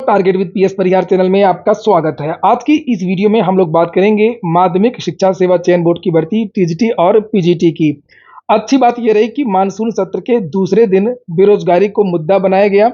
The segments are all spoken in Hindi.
Target with PS Parihar channel में आपका स्वागत है। आज की इस वीडियो में हम लोग बात करेंगे माध्यमिक शिक्षा सेवा चयन बोर्ड की भर्ती टीजीटी और पीजीटी की। अच्छी बात यह रही कि मानसून सत्र के दूसरे दिन बेरोजगारी को मुद्दा बनाया गया,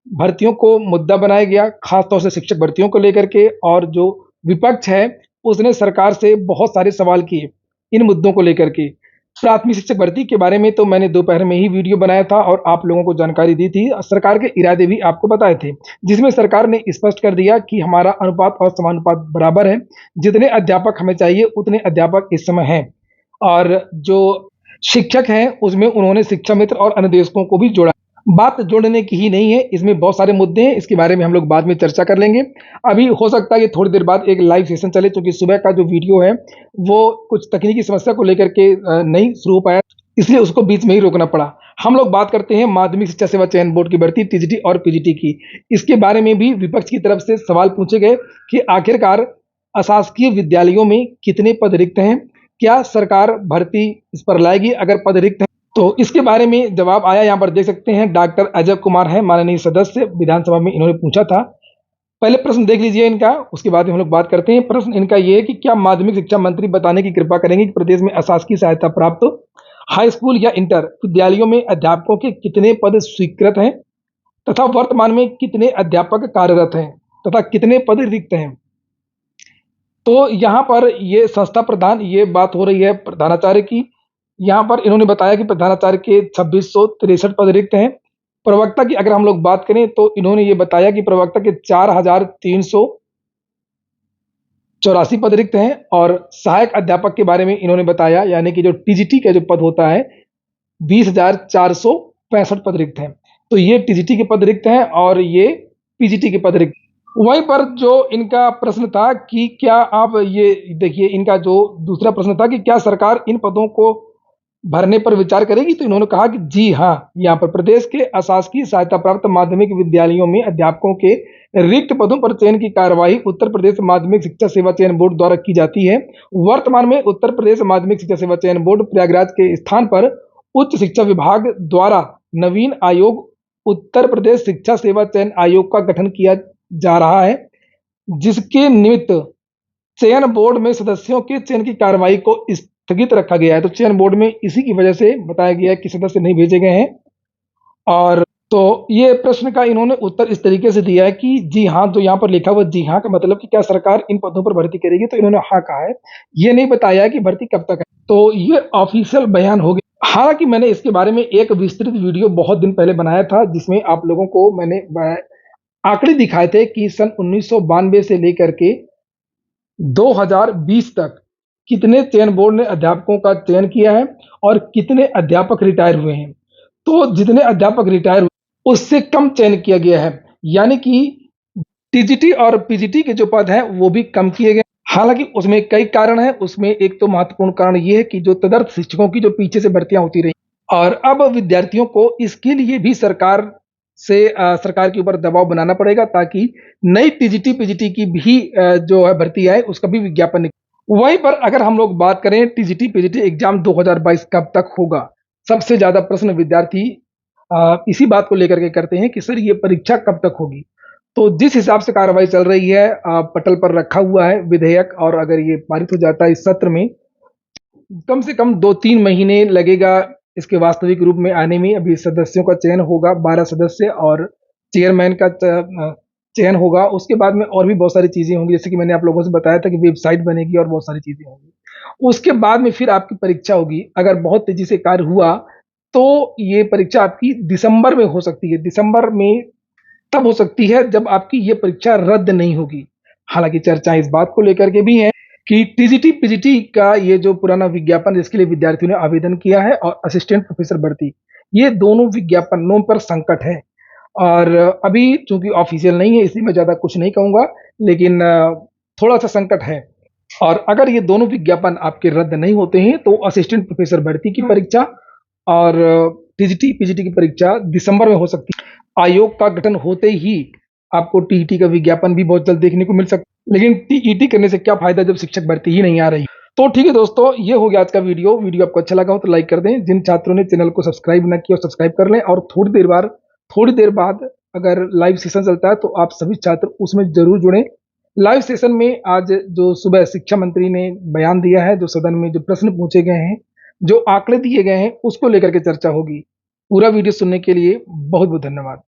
भर्तियों को मुद्दा बनाया गया, खासतौर से शिक्षक भर्तियों को लेकर के। और जो विपक्ष है उसने सरकार से बहुत सारे सवाल किए इन मुद्दों को लेकर के। प्राथमिक शिक्षक भर्ती के बारे में तो मैंने दोपहर में ही वीडियो बनाया था और आप लोगों को जानकारी दी थी, सरकार के इरादे भी आपको बताए थे, जिसमें सरकार ने स्पष्ट कर दिया कि हमारा अनुपात और समानुपात बराबर है। जितने अध्यापक हमें चाहिए उतने अध्यापक इस समय हैं। और जो शिक्षक हैं उसमें उन्होंने शिक्षा मित्र और अनुदेशकों को भी जोड़ा। बात जोड़ने की ही नहीं है, इसमें बहुत सारे मुद्दे हैं, इसके बारे में हम लोग बाद में चर्चा कर लेंगे। अभी हो सकता है कि थोड़ी देर बाद एक लाइव सेशन चले, क्योंकि सुबह का जो वीडियो है वो कुछ तकनीकी समस्या को लेकर के नहीं शुरू हो पाया, इसलिए उसको बीच में ही रोकना पड़ा। हम लोग बात करते हैं माध्यमिक शिक्षा सेवा चयन बोर्ड की भर्ती टीजीटी और पीजीटी की। इसके बारे में भी विपक्ष की तरफ से सवाल पूछे गए कि आखिरकार अशासकीय विद्यालयों में कितने पद रिक्त हैं, क्या सरकार भर्ती इस पर लाएगी अगर पद रिक्त हैं। तो इसके बारे में जवाब आया, यहाँ पर देख सकते हैं। डॉक्टर अजय कुमार है माननीय सदस्य विधानसभा में, इन्होंने पूछा था। पहले प्रश्न देख लीजिए इनका, उसके बाद में हम लोग बात करते हैं। प्रश्न इनका ये है कि क्या माध्यमिक शिक्षा मंत्री बताने की कृपा करेंगे कि प्रदेश में अशासकीय सहायता प्राप्त हाई स्कूल या इंटर विद्यालयों में अध्यापकों के कितने पद स्वीकृत हैं तथा वर्तमान में कितने अध्यापक कार्यरत हैं तथा कितने पद रिक्त हैं। तो यहाँ पर ये संस्था प्रधान, ये बात हो रही है प्रधानाचार्य की। यहाँ पर इन्होंने बताया कि प्रधानाचार्य के 2663 पद रिक्त हैं। प्रवक्ता की अगर हम लोग बात करें तो इन्होंने ये बताया कि प्रवक्ता के 4384 पद रिक्त हैं। और सहायक अध्यापक के बारे में इन्होंने बताया, यानी कि जो टीजीटी का जो पद होता है 20,465 पद रिक्त हैं। तो ये टीजीटी के पद रिक्त हैं और ये पीजीटी के पद रिक्त। वहीं पर जो इनका प्रश्न था कि क्या आप ये देखिए, इनका जो दूसरा प्रश्न था कि क्या सरकार इन पदों को भरने पर विचार करेगी, तो इन्होंने कहा कि जी हाँ, यहाँ पर प्रदेश के अशासकीय सहायता प्राप्त माध्यमिक विद्यालयों में अध्यापकों के रिक्त पदों पर चयन की कार्यवाही उत्तर प्रदेश माध्यमिक शिक्षा सेवा चयन बोर्ड द्वारा की जाती है। वर्तमान में उत्तर प्रदेश माध्यमिक शिक्षा सेवा चयन बोर्ड प्रयागराज के स्थान पर उच्च शिक्षा विभाग द्वारा नवीन आयोग उत्तर प्रदेश शिक्षा सेवा चयन आयोग का गठन किया जा रहा है, जिसके निमित्त चयन बोर्ड में सदस्यों के चयन की कार्यवाही को स्थगित रखा गया है। तो चयन बोर्ड में इसी की वजह से बताया गया है कि सदस्य नहीं भेजे गए हैं। और तो ये प्रश्न का इन्होंने उत्तर इस तरीके से दिया है कि जी हाँ, जो यहाँ पर लिखा हुआ जी हाँ का मतलब कि क्या सरकार इन पदों पर भर्ती करेगी, तो इन्होंने हाँ कहा है। ये नहीं बताया कि भर्ती कब तक है। तो ये ऑफिशियल बयान हो गया। हालांकि मैंने इसके बारे में एक विस्तृत वीडियो बहुत दिन पहले बनाया था, जिसमें आप लोगों को मैंने आंकड़े दिखाए थे कि सन 1992 से लेकर के 2020 तक कितने चयन बोर्ड ने अध्यापकों का चयन किया है और कितने अध्यापक रिटायर हुए हैं। तो जितने अध्यापक रिटायर हुए उससे कम चयन किया गया है, यानी कि टीजीटी और पीजीटी के जो पद हैं वो भी कम किए गए। हालांकि उसमें कई कारण हैं। उसमें एक तो महत्वपूर्ण कारण ये है कि जो तदर्थ शिक्षकों की जो पीछे से भर्तियां होती रही, और अब विद्यार्थियों को इसके लिए भी सरकार के ऊपर दबाव बनाना पड़ेगा, ताकि नई टीजीटी पीजीटी की भी जो है भर्ती आए, उसका भी विज्ञापन निकले। वहीं पर अगर हम लोग बात करें टीजीटी पीजीटी एग्जाम 2022 कब तक होगा, सबसे ज्यादा प्रश्न विद्यार्थी इसी बात को लेकर के करते हैं कि सर ये परीक्षा कब तक होगी। तो जिस हिसाब से कार्रवाई चल रही है, पटल पर रखा हुआ है विधेयक, और अगर ये पारित हो जाता है इस सत्र में, कम से कम 2-3 महीने लगेगा इसके वास्तविक रूप में आने में। अभी सदस्यों का चयन होगा, 12 सदस्य, और चेयरमैन का चयन होगा। उसके बाद में और भी बहुत सारी चीजें होंगी, जैसे कि मैंने आप लोगों से बताया था कि वेबसाइट बनेगी और बहुत सारी चीजें होंगी। उसके बाद में फिर आपकी परीक्षा होगी। अगर बहुत तेजी से कार्य हुआ तो ये परीक्षा आपकी दिसंबर में हो सकती है। दिसंबर में तब हो सकती है जब आपकी ये परीक्षा रद्द नहीं होगी। हालांकि चर्चा इस बात को लेकर के भी है कि टीजीटी पीजीटी का ये जो पुराना विज्ञापन जिसके लिए विद्यार्थियों ने आवेदन किया है, और असिस्टेंट प्रोफेसर भर्ती, ये दोनों विज्ञापनों पर संकट है। और अभी चूंकि ऑफिशियल नहीं है इसलिए मैं ज्यादा कुछ नहीं कहूंगा, लेकिन थोड़ा सा संकट है। और अगर ये दोनों विज्ञापन आपके रद्द नहीं होते हैं तो असिस्टेंट प्रोफेसर भर्ती की परीक्षा और टीजीटी पीजीटी की परीक्षा दिसंबर में हो सकती है। आयोग का गठन होते ही आपको टीईटी का विज्ञापन भी बहुत जल्द देखने को मिल सकता है, लेकिन टीईटी करने से क्या फायदा जब शिक्षक भर्ती ही नहीं आ रही। तो ठीक है दोस्तों, ये हो गया आज का वीडियो आपको अच्छा लगा हो तो लाइक कर दें। जिन छात्रों ने चैनल को सब्सक्राइब ना किया सब्सक्राइब कर लें, और थोड़ी देर बाद अगर लाइव सेशन चलता है तो आप सभी छात्र उसमें ज़रूर जुड़ें। लाइव सेशन में आज जो सुबह शिक्षा मंत्री ने बयान दिया है, जो सदन में जो प्रश्न पूछे गए हैं, जो आंकड़े दिए गए हैं, उसको लेकर के चर्चा होगी। पूरा वीडियो सुनने के लिए बहुत-बहुत धन्यवाद।